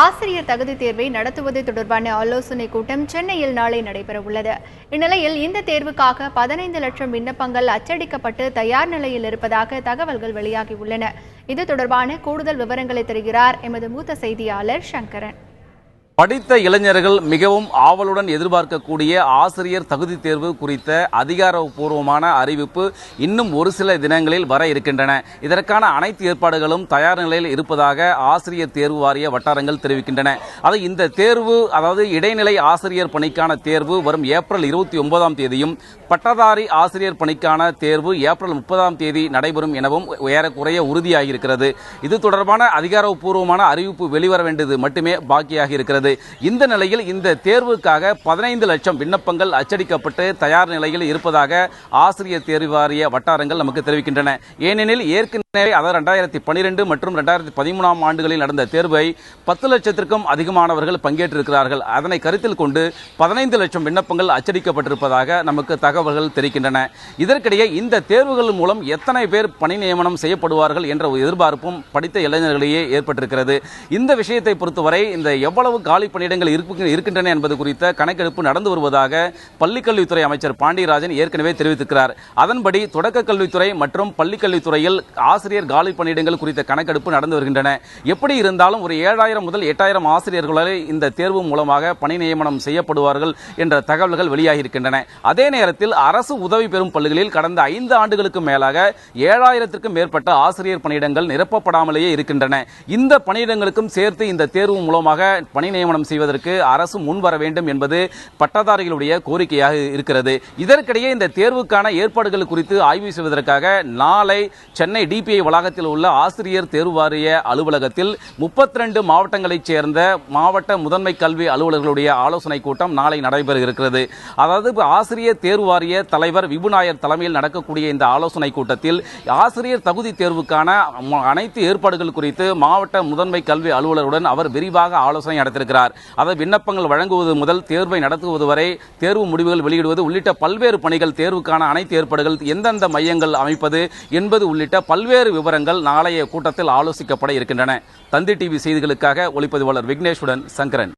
ஆசிரியர் தகுதி தேர்வை நடத்துவது தொடர்பான ஆலோசனைக் கூட்டம் சென்னையில் நாளை நடைபெறவுள்ளது. இந்நிலையில் இந்த தேர்வுக்காக 15 லட்சம் விண்ணப்பங்கள் அச்சடிக்கப்பட்டு தயார் நிலையில் இருப்பதாக தகவல்கள் வெளியாகியுள்ளன. இது தொடர்பான கூடுதல் விவரங்களை தருகிறார் எமது மூத்த செய்தியாளர் சங்கரன். படித்த இளைஞர்கள் மிகவும் ஆவலுடன் எதிர்பார்க்கக்கூடிய ஆசிரியர் தகுதி தேர்வு குறித்த அதிகாரப்பூர்வமான அறிவிப்பு இன்னும் ஒரு சில தினங்களில் வர இருக்கின்றன. இதற்கான அனைத்து ஏற்பாடுகளும் தயார் நிலையில் இருப்பதாக ஆசிரியர் தேர்வு வாரிய வட்டாரங்கள் தெரிவிக்கின்றன. அது இந்த தேர்வு, அதாவது இடைநிலை ஆசிரியர் பணிக்கான தேர்வு வரும் ஏப்ரல் 29ஆம் தேதியும், பட்டதாரி ஆசிரியர் பணிக்கான தேர்வு ஏப்ரல் 30ஆம் தேதி நடைபெறும் எனவும் ஏறக்குறைய உறுதியாகியிருக்கிறது. இது தொடர்பான அதிகாரப்பூர்வமான அறிவிப்பு வெளிவர வேண்டியது மட்டுமே பாக்கியாக இருக்கிறது. இந்த நிலையில் இந்த தேர்வுக்காக 15 லட்சம் விண்ணப்பங்கள் அச்சடிக்கப்பட்டு தயார் நிலையில் இருப்பதாக ஆசிரியர் தேர்வு வாரிய வட்டாரங்கள் நமக்கு தெரிவிக்கின்றன. ஏனெனில் ஏற்கனவே 2012 மற்றும் 2013ஆம் ஆண்டுகளில் நடந்த தேர்வை 10 லட்சத்திற்கும் அதிகமானவர்கள் பங்கேற்றிருக்கிறார்கள். அதனை கருத்தில் கொண்டு 15 லட்சம் விண்ணப்பங்கள் அச்சடிக்கப்பட்டிருப்பதாக நமக்கு தகவல்கள் தெரிவிக்கின்றன. இதற்கிடையே இந்த தேர்வுகள் மூலம் எத்தனை பேர் பணி நியமனம் செய்யப்படுவார்கள் என்ற எதிர்பார்ப்பும் படித்த இளைஞர்களிடையே ஏற்பட்டிருக்கிறது. இந்த விஷயத்தை பொறுத்தவரை இந்த எவ்வளவு காலி பணியிடங்கள் இருக்கின்றன என்பது குறித்த கணக்கெடுப்பு நடந்து வருவதாக பள்ளிக்கல்வித்துறை அமைச்சர் பாண்டியராஜன் ஏற்கனவே தெரிவித்திருக்கிறார். அதன்படி தொடக்க கல்வித்துறை மற்றும் பள்ளிக்கல்வித்துறையில் ஆசிரியர் காலி பணியிடங்கள் குறித்த கணக்கெடுப்பு நடந்து வருகின்றன. எப்படி இருந்தாலும் ஒரு 7000 முதல் 8000 ஆசிரியர்களை இந்த தேர்வு மூலமாக பணி நியமனம் செய்யப்படுவார்கள் என்ற தகவல்கள் வெளியாகியிருக்கின்றன. அதே நேரத்தில் அரசு உதவி பெறும் பள்ளிகளில் கடந்த 5 ஆண்டுகளுக்கு மேலாக 7000த்திற்கும் மேற்பட்ட ஆசிரியர் பணியிடங்கள் நிரப்பப்படாமலேயே இருக்கின்றன. இந்த பணியிடங்களுக்கும் சேர்த்து இந்த தேர்வு மூலமாக பணி நியமனம் செய்வதற்கு அரசு முன்வர வேண்டும் என்பது பட்டதாரிகளுடைய கோரிக்கையாக இருக்கிறது. இதற்கிடையே இந்த தேர்வுக்கான ஏற்பாடுகள் குறித்து ஆய்வு செய்வதற்காக நாளை சென்னை டிபிஐ வளாகத்தில் உள்ள ஆசிரியர் தேர்வு வாரிய அலுவலகத்தில் 32 மாவட்டங்களைச் சேர்ந்த மாவட்ட முதன்மை கல்வி அலுவலர்களுடைய ஆலோசனை கூட்டம் நாளை நடைபெற இருக்கிறது. அதாவது ஆசிரியர் தேர்வு வாரிய தலைவர் விபுநாயர் தலைமையில் நடக்கக்கூடிய இந்த ஆலோசனை கூட்டத்தில் ஆசிரியர் தகுதி தேர்வுக்கான அனைத்து ஏற்பாடுகள் குறித்து மாவட்ட முதன்மை கல்வி அலுவலருடன் அவர் விரிவாக ஆலோசனை நடத்தியிருக்கிறார். அதை விண்ணப்பங்கள் வழங்குவது முதல் தேர்வை நடத்துவது வரை தேர்வு முடிவுகள் வெளியிடுவது உள்ளிட்ட பல்வேறு பணிகள், தேர்வுக்கான அனைத்து ஏற்பாடுகள், எந்தெந்த மையங்கள் அமைப்பது என்பது உள்ளிட்ட பல்வேறு விவரங்கள் நாளைய கூட்டத்தில் ஆலோசிக்கப்பட இருக்கின்றன. தந்தி டிவி செய்திகளுக்காக ஒளிப்பதிவாளர் விக்னேஷுடன் சங்கரன்.